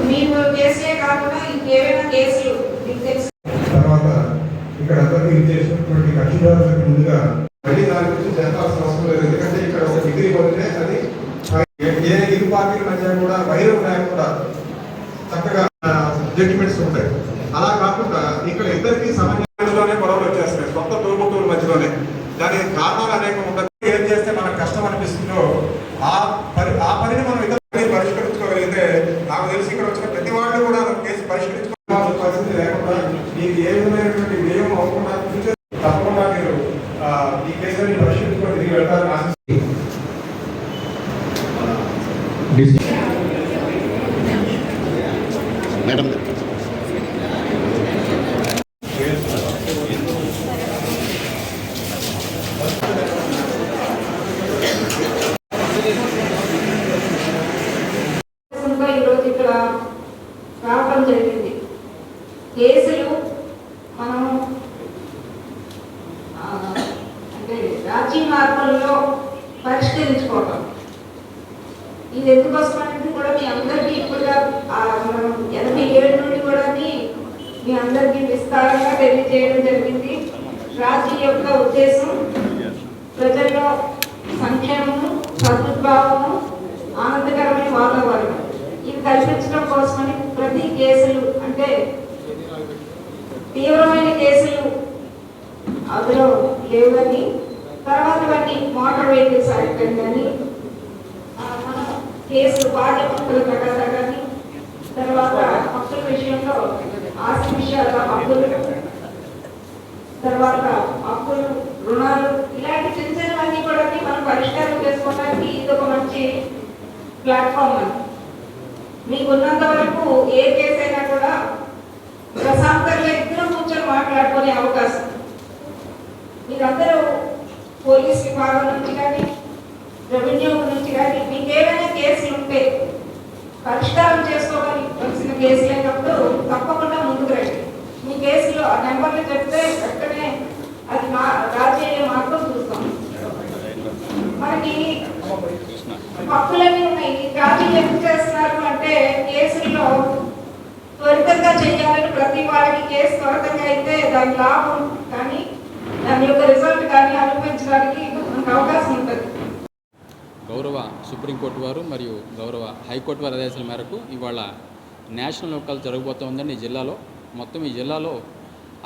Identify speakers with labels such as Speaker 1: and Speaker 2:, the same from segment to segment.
Speaker 1: మీకు కేసులే కాకుండా ఇంకేమైనా కేసులు
Speaker 2: తర్వాత ఇక్కడ అందరికీ చేసినటువంటి కక్షిదారులకు ముందుగా మళ్ళీ దాని గురించి చెప్పాల్సిన అవసరం లేదు. ఎందుకంటే ఇక్కడ ఒక డిగ్రీ వదిలే అది ఏ ఇరు పార్టీల మధ్య కూడా వైరం లేకుండా చక్కగా జడ్జిమెంట్స్ ఉంటాయి. అలా కాకుండా ఇక్కడ ఇద్దరికి సమన్వయంలోనే గొడవలు వచ్చేస్తాయి, కొత్త తోబుట్టువుల మధ్యలోనే. దానికి కారణాలు అనేకం ఉంటాయి. ఏం చేస్తే మనకు కష్టం అనిపిస్తుందో ఆ పనిని మనం ఇద్దరు పరిష్కరించుకోగలిగితే నాకు తెలిసి ఇక్కడ వచ్చిన ప్రతి వాళ్ళు కూడా కేసు పరిష్కరించుకోవాల్సిన పరిస్థితి లేకుండా మీకు ఏ విధమైనటువంటి వ్యయం అవ్వకుండా తప్పకుండా మీరు ఈ కేసుని పరిష్కరించుకొని తిరిగి వెళ్తారని ఆశిస్తుంది.
Speaker 3: మేడం
Speaker 1: ఈరోజు ఇక్కడ రావడం జరిగింది. కేసులు మనం అంటే రాజీ మార్గంలో పరిష్కరించుకోవటం, ఇది ఎందుకోసం అనేది కూడా మీ అందరికీ ఇప్పుడుగా మనం 87 నుండి కూడా మీ అందరికీ విస్తారంగా తెలియజేయడం జరిగింది. రాజీ యొక్క ఉద్దేశం ప్రజల్లో సంక్షేమము, సద్భావము, ఆనందకరమైన వాతావరణం ఇది కల్పించడం కోసమని ప్రతి కేసులు అంటే తీవ్రమైన కేసులు అందులో లేవని, తర్వాత వాటి మోటార్ వెహికల్స్ యాక్ట్ కానీ కేసులు పాఠ్య హక్కుల ప్రకారం కానీ, తర్వాత హక్కుల విషయంలో ఆస్తి విషయాల హక్కులు, తర్వాత హక్కులు, రుణాలు, ఇలాంటి చిన్న చిన్నవన్నీ కూడా మనం పరిష్కారం చేసుకోవడానికి ఇది ఒక మంచి ప్లాట్ఫామ్ అని. మీకు ఉన్నంత వరకు ఏ కేసు అయినా కూడా ప్రశాంతంగా ఇద్దరు కూర్చొని మాట్లాడుకునే అవకాశం. మీరందరూ పోలీస్ విభాగం నుంచి కానీ, రెవెన్యూ నుంచి కానీ మీకు ఏమైనా కేసులు ఉంటే పరిష్కారం చేసుకోవాల్సిన కేసులు అయినప్పుడు తప్పకుండా ముందుకు రండి. మీ కేసులో ఆ నెంబర్లు చెప్తే వెంటనే అది రాజీ అయ్యే మార్గం చూస్తాం. మనకి హక్కులన్నీ ఉన్నాయి. రాజీ ఎందుకు చేస్తున్నారు అంటే కేసుల్లో త్వరితంగా చేయాలని, ప్రతి వాడికి కేసు త్వరితంగా అయితే దాని లాభం కానీ దాని యొక్క రిజల్ట్ కానీ అనుభవించడానికి మనకు అవకాశం ఉంటుంది.
Speaker 4: గౌరవ సుప్రీంకోర్టు వారు మరియు గౌరవ హైకోర్టు వారి ఆదేశాల మేరకు ఇవాళ నేషనల్ లోకాలు జరగబోతోందండి. ఈ జిల్లాలో మొత్తం ఈ జిల్లాలో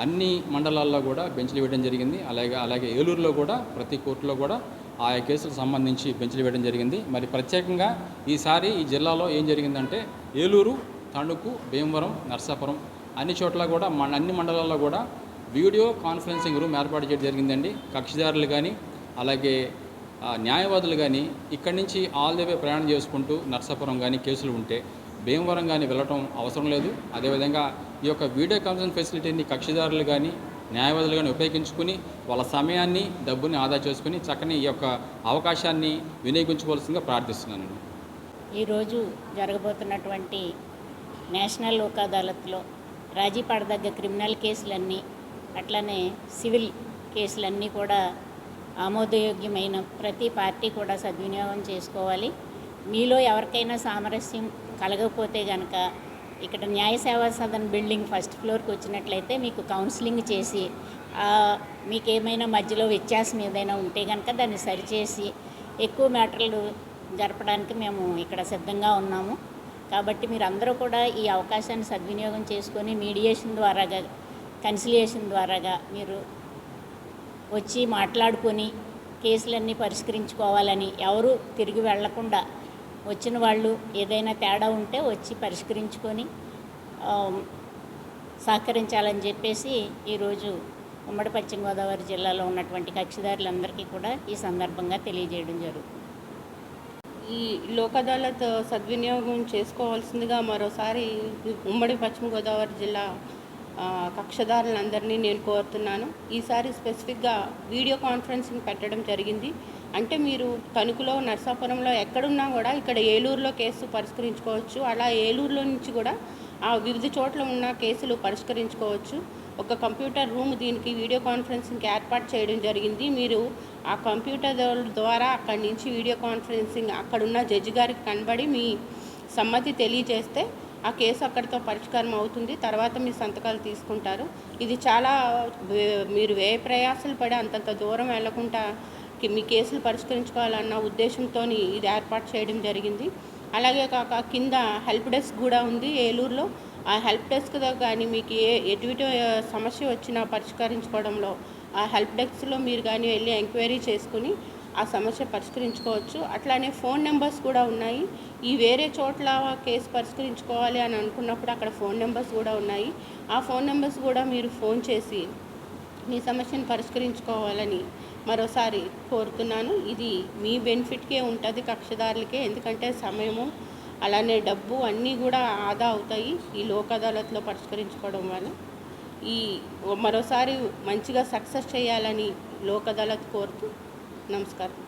Speaker 4: అన్ని మండలాల్లో కూడా బెంచ్లు వేయడం జరిగింది. అలాగే ఏలూరులో కూడా ప్రతి కోర్టులో కూడా ఆయా కేసులకు సంబంధించి బెంచ్లు వేయడం జరిగింది. మరి ప్రత్యేకంగా ఈసారి ఈ జిల్లాలో ఏం జరిగిందంటే ఏలూరు, తణుకు, భీమవరం, నర్సాపురం అన్ని చోట్ల కూడా అన్ని మండలాల్లో కూడా వీడియో కాన్ఫరెన్సింగ్ రూమ్ ఏర్పాటు చేయడం జరిగిందండి. కక్షిదారులు కానీ అలాగే న్యాయవాదులు కానీ ఇక్కడి నుంచి ఆల్ ది వే ప్రయాణం చేసుకుంటూ నర్సాపురం కానీ కేసులు ఉంటే భీమవరం కానీ వెళ్ళటం అవసరం లేదు. అదేవిధంగా ఈ యొక్క వీడియో కాన్ఫరెన్స్ ఫెసిలిటీని కక్షిదారులు కానీ న్యాయవాదులు కానీ ఉపయోగించుకుని వాళ్ళ సమయాన్ని, డబ్బుని ఆదా చేసుకుని చక్కని ఈ యొక్క అవకాశాన్ని వినియోగించుకోవాల్సిందిగా ప్రార్థిస్తున్నానండి.
Speaker 5: ఈరోజు జరగబోతున్నటువంటి నేషనల్ లోక్ అదాలత్లో రాజీ పడదగ్గ క్రిమినల్ కేసులన్నీ అట్లనే సివిల్ కేసులన్నీ కూడా ఆమోదయోగ్యమైన ప్రతి పార్టీ కూడా సద్వినియోగం చేసుకోవాలి. మీలో ఎవరికైనా సామరస్యం కలగకపోతే కనుక ఇక్కడ న్యాయ సేవా సదన్ బిల్డింగ్ ఫస్ట్ ఫ్లోర్కి వచ్చినట్లయితే మీకు కౌన్సిలింగ్ చేసి మీకు ఏమైనా మధ్యలో వ్యత్యాసం ఏదైనా ఉంటే కనుక దాన్ని సరిచేసి ఎక్కువ మ్యాటర్లు జరపడానికి మేము ఇక్కడ సిద్ధంగా ఉన్నాము. కాబట్టి మీరు అందరూ కూడా ఈ అవకాశాన్ని సద్వినియోగం చేసుకొని మీడియేషన్ ద్వారాగా, కన్సిలియేషన్ ద్వారాగా మీరు వచ్చి మాట్లాడుకొని కేసులన్నీ పరిష్కరించుకోవాలని, ఎవరు తిరిగి వెళ్లకుండా వచ్చిన వాళ్ళు ఏదైనా తేడా ఉంటే వచ్చి పరిష్కరించుకొని సహకరించాలని చెప్పేసి ఈరోజు ఉమ్మడి పశ్చిమ గోదావరి జిల్లాలో ఉన్నటువంటి కక్షిదారులందరికీ కూడా ఈ సందర్భంగా తెలియజేయడం జరుగుతుంది.
Speaker 6: ఈ లోక్ అదాలత్ సద్వినియోగం చేసుకోవాల్సిందిగా మరోసారి ఉమ్మడి పశ్చిమ గోదావరి జిల్లా కక్షదారులందరినీ నేను కోరుతున్నాను. ఈసారి స్పెసిఫిక్గా వీడియో కాన్ఫరెన్సింగ్ పెట్టడం జరిగింది. అంటే మీరు తణుకులో, నర్సాపురంలో ఎక్కడున్నా కూడా ఇక్కడ ఏలూరులో కేసు పరిష్కరించుకోవచ్చు. అలా ఏలూరులో నుంచి కూడా ఆ వివిధ చోట్ల ఉన్న కేసులు పరిష్కరించుకోవచ్చు. ఒక కంప్యూటర్ రూమ్ దీనికి వీడియో కాన్ఫరెన్సింగ్కి ఏర్పాటు చేయడం జరిగింది. మీరు ఆ కంప్యూటర్ ద్వారా అక్కడి నుంచి వీడియో కాన్ఫరెన్సింగ్ అక్కడున్న జడ్జి గారికి కనబడి మీ సమ్మతి తెలియజేస్తే ఆ కేసు అక్కడితో పరిష్కారం అవుతుంది. తర్వాత మీ సంతకాలు తీసుకుంటారు. ఇది చాలా మీరు వ్యయ ప్రయాసాలు పడి అంతంత దూరం వెళ్లకుండా మీ కేసులు పరిష్కరించుకోవాలన్న ఉద్దేశంతో ఇది ఏర్పాటు చేయడం జరిగింది. అలాగే కాక కింద హెల్ప్ డెస్క్ కూడా ఉంది ఏలూరులో. ఆ హెల్ప్ డెస్క్ కానీ మీకు ఎటువంటి సమస్య వచ్చినా పరిష్కరించుకోవడంలో ఆ హెల్ప్ డెస్క్లో మీరు కానీ వెళ్ళి ఎంక్వైరీ చేసుకుని ఆ సమస్య పరిష్కరించుకోవచ్చు. అట్లానే ఫోన్ నెంబర్స్ కూడా ఉన్నాయి. ఈ వేరే చోట్ల కేసు పరిష్కరించుకోవాలి అని అనుకున్నప్పుడు అక్కడ ఫోన్ నెంబర్స్ కూడా ఉన్నాయి. ఆ ఫోన్ నెంబర్స్ కూడా మీరు ఫోన్ చేసి మీ సమస్యను పరిష్కరించుకోవాలని మరోసారి కోరుతున్నాను. ఇది మీ బెనిఫిట్కే ఉంటుంది, కక్షదారులకే. ఎందుకంటే సమయము అలానే డబ్బు అన్నీ కూడా ఆదా అవుతాయి ఈ లోక్ అదాలత్లో పరిష్కరించుకోవడం వల్ల. మరోసారి మంచిగా సక్సెస్ చేయాలని లోక్ అదాలత్ కోరుతూ నమస్కారం.